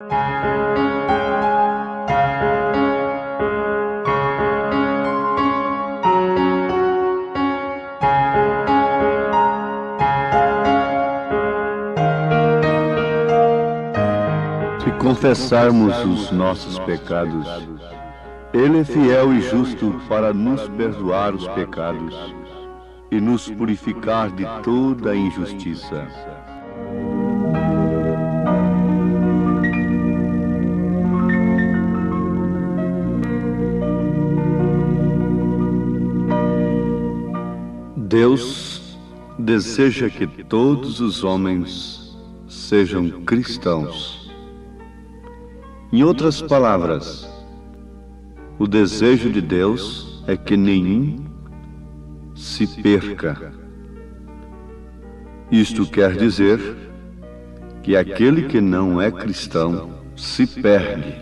Se confessarmos os nossos pecados, Ele é fiel e justo para nos perdoar os pecados e nos purificar de toda injustiça. Deus deseja que todos os homens sejam cristãos. Em outras palavras, o desejo de Deus é que nenhum se perca. Isto quer dizer que aquele que não é cristão se perde.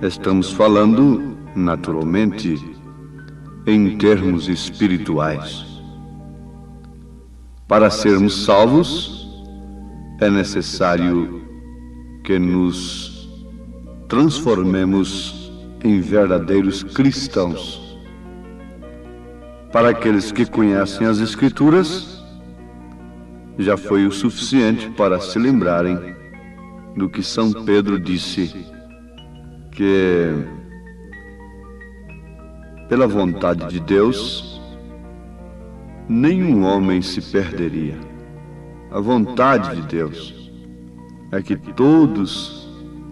Estamos falando, naturalmente, em termos espirituais. Para sermos salvos, é necessário que nos transformemos em verdadeiros cristãos. Para aqueles que conhecem as Escrituras, já foi o suficiente para se lembrarem do que São Pedro disse, que pela vontade de Deus, nenhum homem se perderia. A vontade de Deus é que todos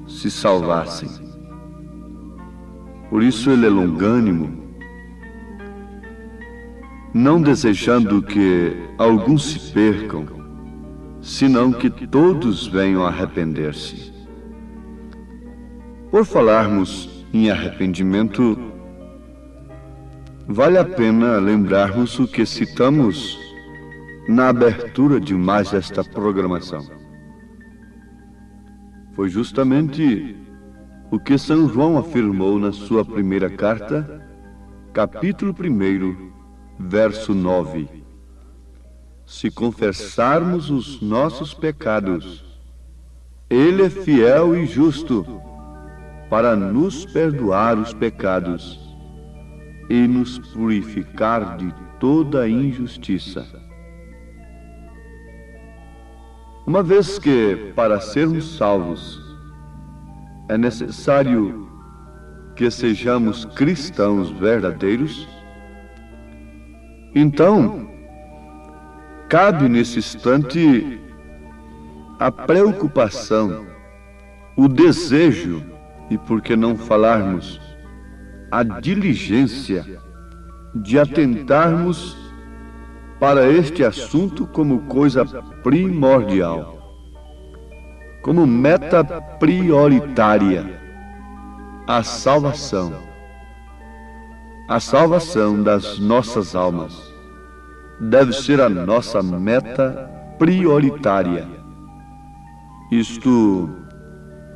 se salvassem. Por isso Ele é longânimo, não desejando que alguns se percam, senão que todos venham a arrepender-se. Por falarmos em arrependimento, vale a pena lembrarmos o que citamos na abertura de mais esta programação. Foi justamente o que São João afirmou na sua primeira carta, capítulo 1, verso 9. Se confessarmos os nossos pecados, Ele é fiel e justo para nos perdoar os pecados e nos purificar de toda a injustiça. Uma vez que, para sermos salvos, é necessário que sejamos cristãos verdadeiros, então, cabe nesse instante a preocupação, o desejo e, por que não falarmos, a diligência de atentarmos para este assunto como coisa primordial, como meta prioritária, a salvação das nossas almas deve ser a nossa meta prioritária. Isto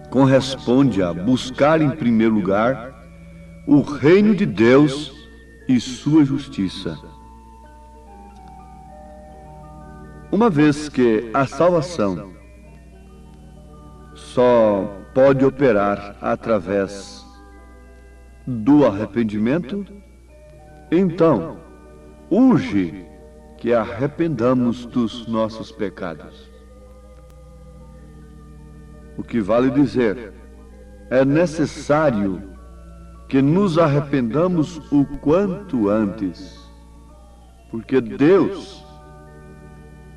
corresponde a buscar em primeiro lugar o reino de Deus e sua justiça. Uma vez que a salvação só pode operar através do arrependimento, então urge que arrependamos dos nossos pecados. O que vale dizer, é necessário que nos arrependamos o quanto antes, porque Deus,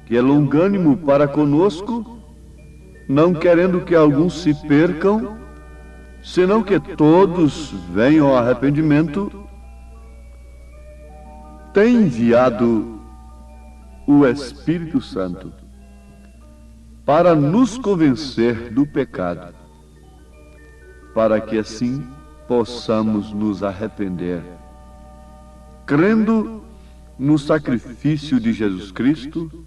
que é longânimo para conosco, não querendo que alguns se percam, senão que todos venham ao arrependimento, tem enviado o Espírito Santo para nos convencer do pecado, para que assim possamos nos arrepender, crendo no sacrifício de Jesus Cristo,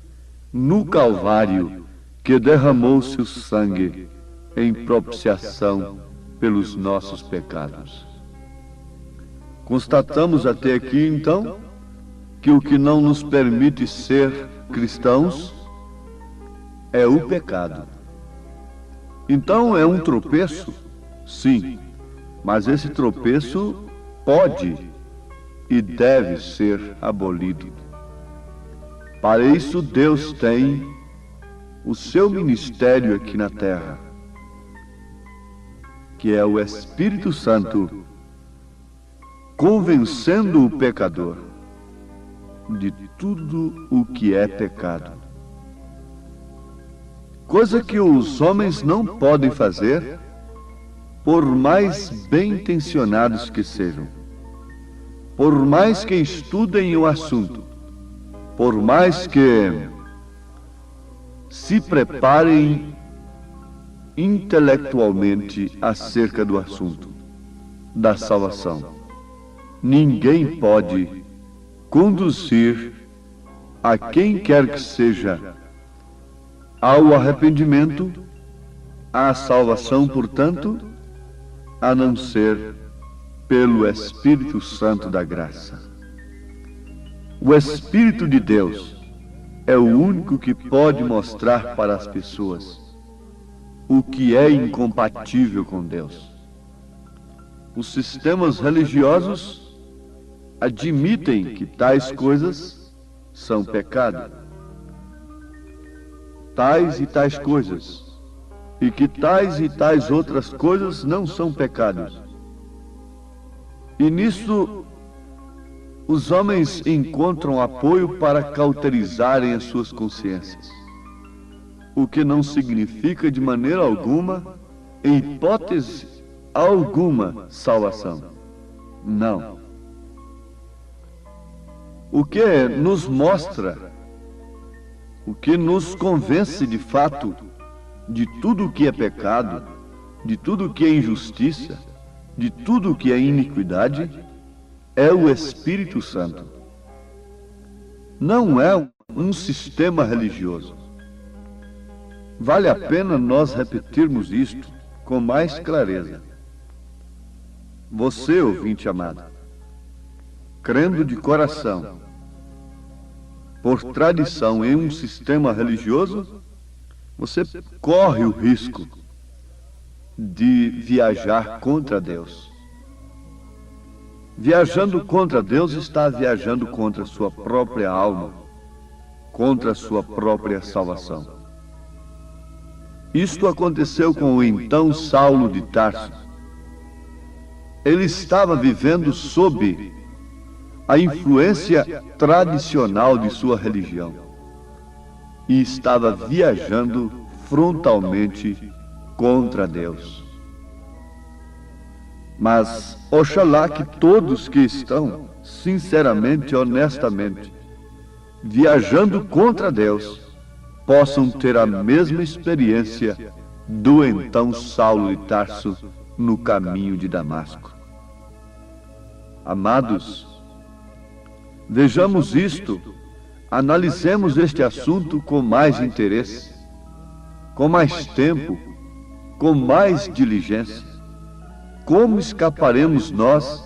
no Calvário, que derramou seu sangue em propiciação pelos nossos pecados. Constatamos até aqui, então, que o que não nos permite ser cristãos é o pecado. Então é um tropeço? Sim, mas esse tropeço pode e deve ser abolido. Para isso Deus tem o seu ministério aqui na terra, que é o Espírito Santo, convencendo o pecador de tudo o que é pecado. Coisa que os homens não podem fazer, por mais bem intencionados que sejam, por mais que estudem o assunto, por mais que se preparem intelectualmente acerca do assunto da salvação. Ninguém pode conduzir a quem quer que seja ao arrependimento, à salvação, portanto, a não ser pelo Espírito Santo da graça. O Espírito de Deus é o único que pode mostrar para as pessoas o que é incompatível com Deus. Os sistemas religiosos admitem que tais coisas são pecado, tais e tais coisas, e que tais e tais outras coisas não são pecados. E nisso os homens encontram apoio para cauterizarem as suas consciências, o que não significa de maneira alguma, em hipótese alguma, salvação. Não. O que nos mostra, o que nos convence de fato de tudo o que é pecado, de tudo o que é injustiça, de tudo o que é iniquidade, é o Espírito Santo. Não é um sistema religioso. Vale a pena nós repetirmos isto com mais clareza. Você, ouvinte amado, crendo de coração, por tradição em um sistema religioso, você corre o risco de viajar contra Deus. Viajando contra Deus, está viajando contra a sua própria alma, contra a sua própria salvação. Isto aconteceu com o então Saulo de Tarso. Ele estava vivendo sob a influência tradicional de sua religião e estava viajando frontalmente contra Deus. Mas oxalá que todos que estão sinceramente, honestamente, viajando contra Deus, possam ter a mesma experiência do então Saulo de Tarso no caminho de Damasco. Amados, vejamos isto, analisemos este assunto com mais interesse, com mais tempo, com mais diligência. Como escaparemos nós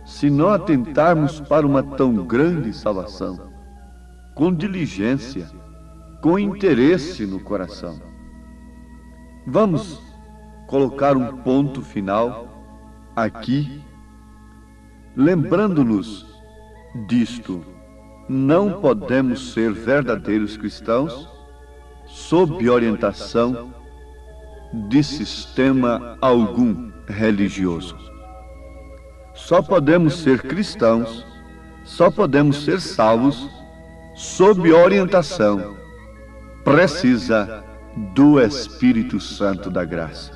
se não atentarmos para uma tão grande salvação? Com diligência, com interesse no coração. Vamos colocar um ponto final aqui, lembrando-nos disto. Não podemos ser verdadeiros cristãos sob orientação de sistema algum religioso. Só podemos ser cristãos, só podemos ser salvos sob orientação precisa do Espírito Santo da graça.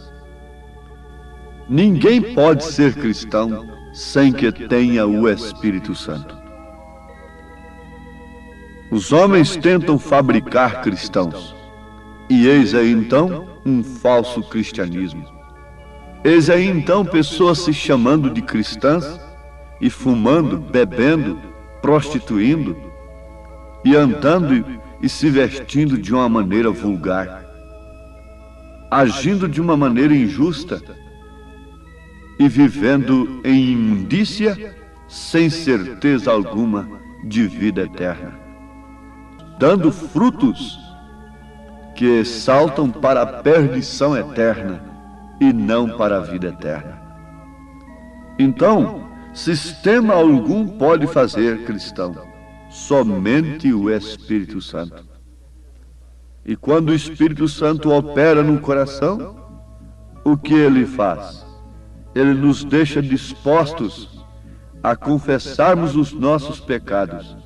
Ninguém pode ser cristão sem que tenha o Espírito Santo. Os homens tentam fabricar cristãos, e eis aí então um falso cristianismo. Eis aí então pessoas se chamando de cristãs e fumando, bebendo, prostituindo e andando e se vestindo de uma maneira vulgar, agindo de uma maneira injusta e vivendo em imundícia sem certeza alguma de vida eterna, dando frutos que saltam para a perdição eterna e não para a vida eterna. Então, sistema algum pode fazer cristão, somente o Espírito Santo. E quando o Espírito Santo opera no coração, o que ele faz? Ele nos deixa dispostos a confessarmos os nossos pecados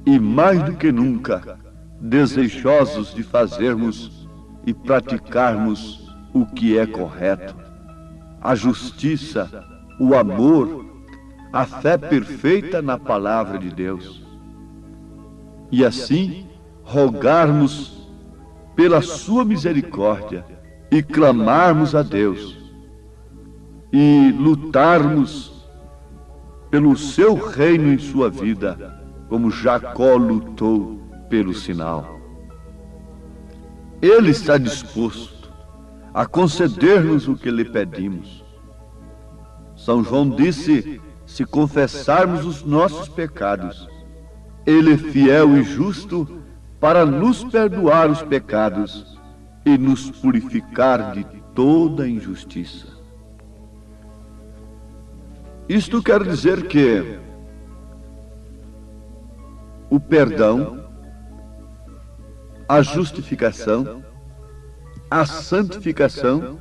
e, mais do que nunca, desejosos de fazermos e praticarmos o que é correto, a justiça, o amor, a fé perfeita na palavra de Deus. E assim, rogarmos pela sua misericórdia e clamarmos a Deus e lutarmos pelo seu reino em sua vida, como Jacó lutou pelo sinal. Ele está disposto a conceder-nos o que lhe pedimos. São João disse: se confessarmos os nossos pecados, ele é fiel e justo para nos perdoar os pecados e nos purificar de toda injustiça. Isto quer dizer que o perdão, a justificação, a santificação,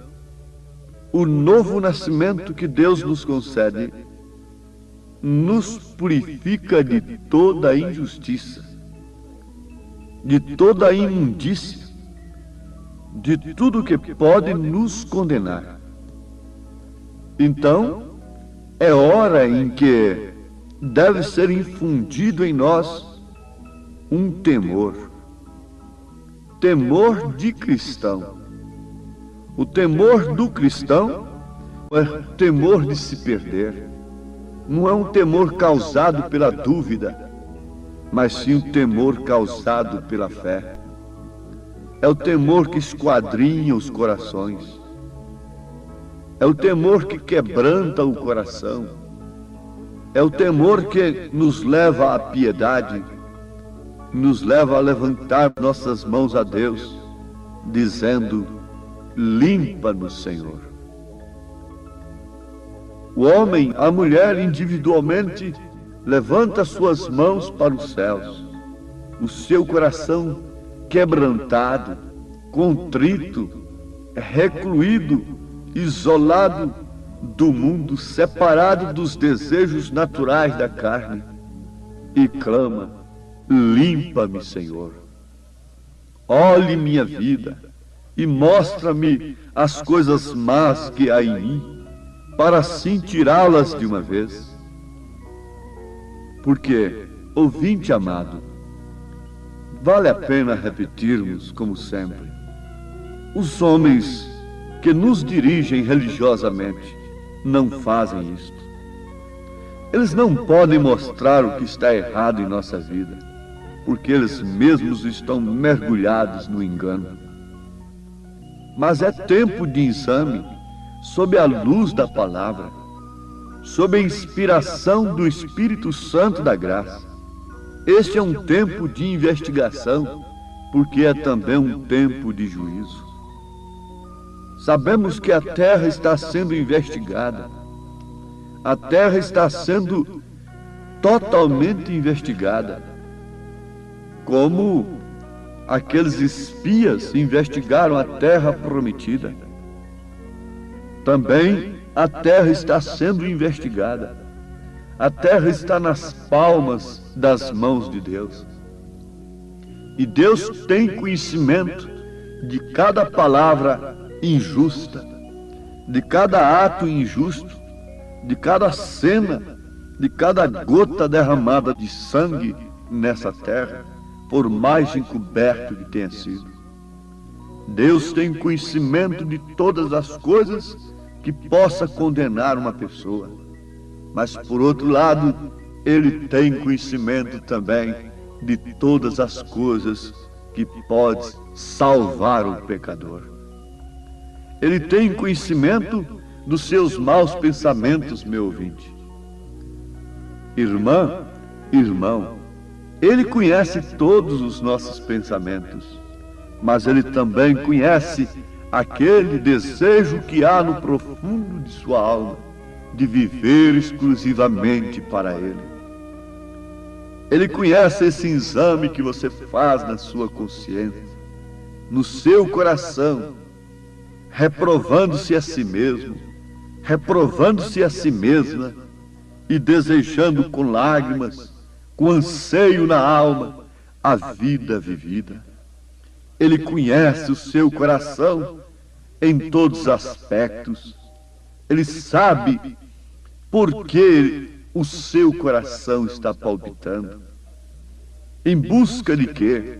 o novo nascimento que Deus nos concede, nos purifica de toda injustiça, de toda imundícia, de tudo que pode nos condenar. Então, é hora em que deve ser infundido em nós um temor de cristão. O temor do cristão é temor de se perder. Não é um temor causado pela dúvida, mas sim um temor causado pela fé. É o temor que esquadrinha os corações. É o temor que quebranta o coração. É o temor que nos leva à piedade, nos leva a levantar nossas mãos a Deus, dizendo: limpa-nos, Senhor. O homem, a mulher individualmente, levanta suas mãos para os céus. O seu coração quebrantado, contrito, recluído, isolado do mundo, separado dos desejos naturais da carne, e clama: limpa-me, Senhor. Olhe minha vida e mostra-me as coisas más que há em mim, para assim tirá-las de uma vez. Porque, ouvinte amado, vale a pena repetirmos, como sempre, os homens que nos dirigem religiosamente não fazem isto. Eles não podem mostrar o que está errado em nossa vida, porque eles mesmos estão mergulhados no engano. Mas é tempo de exame sob a luz da palavra, sob a inspiração do Espírito Santo da graça. Este é um tempo de investigação, porque é também um tempo de juízo. Sabemos que a terra está sendo investigada. A terra está sendo totalmente investigada, como aqueles espias investigaram a terra prometida. Também a terra está sendo investigada. A terra está nas palmas das mãos de Deus. E Deus tem conhecimento de cada palavra injusta, de cada ato injusto, de cada cena, de cada gota derramada de sangue nessa terra, por mais encoberto que tenha sido. Deus tem conhecimento de todas as coisas que possa condenar uma pessoa, mas por outro lado, Ele tem conhecimento também de todas as coisas que pode salvar o pecador. Ele tem conhecimento dos seus maus pensamentos, meu ouvinte. Irmã, irmão, Ele conhece todos os nossos pensamentos, mas Ele também conhece aquele desejo que há no profundo de sua alma, de viver exclusivamente para Ele. Ele conhece esse exame que você faz na sua consciência, no seu coração, reprovando-se a si mesmo, reprovando-se a si mesma e desejando com lágrimas, com anseio na alma, a vida vivida. Ele conhece o seu coração em todos os aspectos. Ele sabe por que o seu coração está palpitando. Em busca de quê?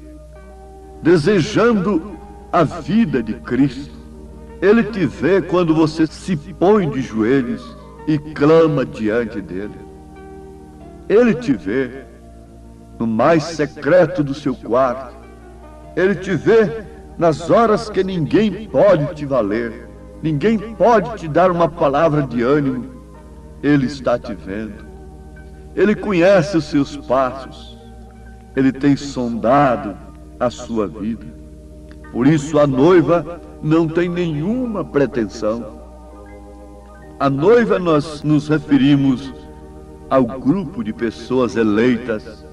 Desejando a vida de Cristo. Ele te vê quando você se põe de joelhos e clama diante dele. Ele te vê no mais secreto do seu quarto. Ele te vê nas horas que ninguém pode te valer, ninguém pode te dar uma palavra de ânimo. Ele está te vendo. Ele conhece os seus passos. Ele tem sondado a sua vida. Por isso a noiva não tem nenhuma pretensão. A noiva, nós nos referimos ao grupo de pessoas eleitas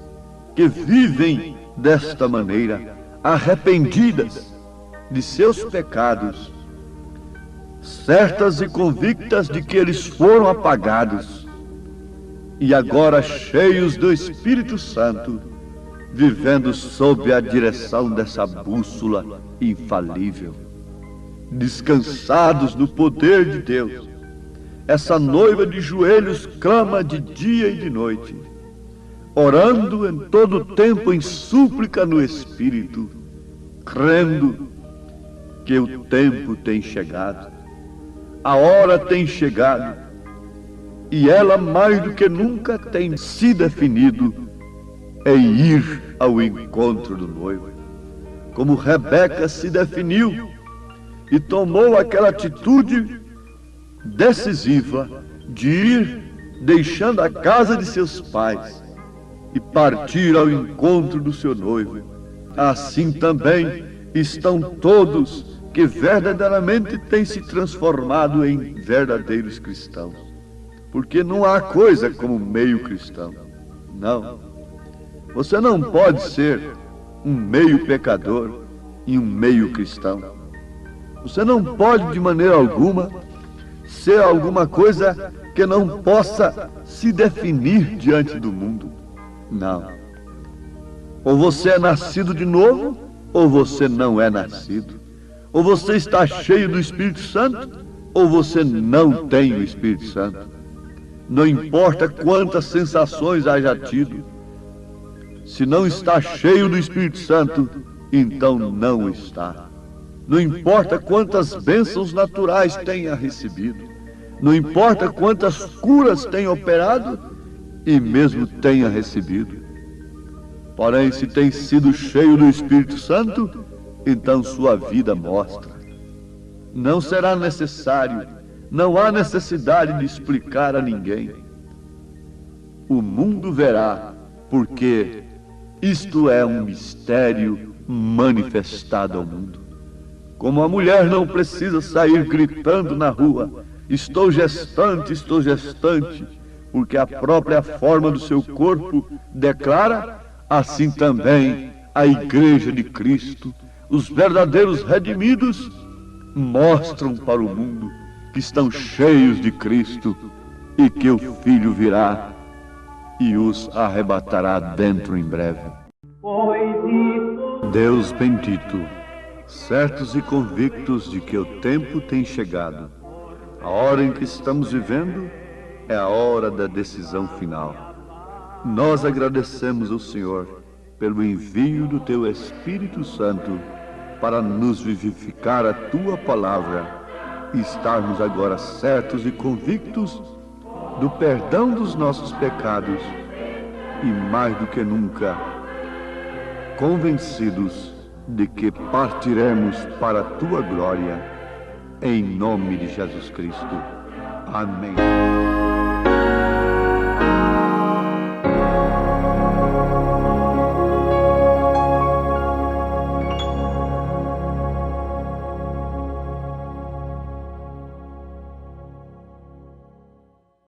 que vivem desta maneira, arrependidas de seus pecados, certas e convictas de que eles foram apagados e agora cheios do Espírito Santo, vivendo sob a direção dessa bússola infalível, descansados no poder de Deus. Essa noiva de joelhos clama de dia e de noite, orando em todo tempo em súplica no Espírito, crendo que o tempo tem chegado, a hora tem chegado, e ela mais do que nunca tem se definido em ir ao encontro do noivo, como Rebeca se definiu e tomou aquela atitude decisiva de ir deixando a casa de seus pais e partir ao encontro do seu noivo. Assim também estão todos que verdadeiramente têm se transformado em verdadeiros cristãos, porque não há coisa como meio cristão. Não, você não pode ser um meio pecador e um meio cristão. Você não pode de maneira alguma ser alguma coisa que não possa se definir diante do mundo. Não. Ou você é nascido de novo, ou você não é nascido. Ou você está cheio do Espírito Santo, ou você não tem o Espírito Santo. Não importa quantas sensações haja tido, se não está cheio do Espírito Santo, então não está. Não importa quantas bênçãos naturais tenha recebido, não importa quantas curas tenha operado e mesmo tenha recebido. Porém, se tem sido cheio do Espírito Santo, então sua vida mostra. Não será necessário, não há necessidade de explicar a ninguém. O mundo verá, porque isto é um mistério manifestado ao mundo. Como a mulher não precisa sair gritando na rua, estou gestante, porque a própria forma do seu corpo declara, assim também a Igreja de Cristo, os verdadeiros redimidos, mostram para o mundo que estão cheios de Cristo e que o Filho virá e os arrebatará dentro em breve. Deus bendito, certos e convictos de que o tempo tem chegado, a hora em que estamos vivendo é a hora da decisão final. Nós agradecemos ao Senhor pelo envio do Teu Espírito Santo para nos vivificar a Tua palavra e estarmos agora certos e convictos do perdão dos nossos pecados e, mais do que nunca, convencidos de que partiremos para a Tua glória, em nome de Jesus Cristo. Amém.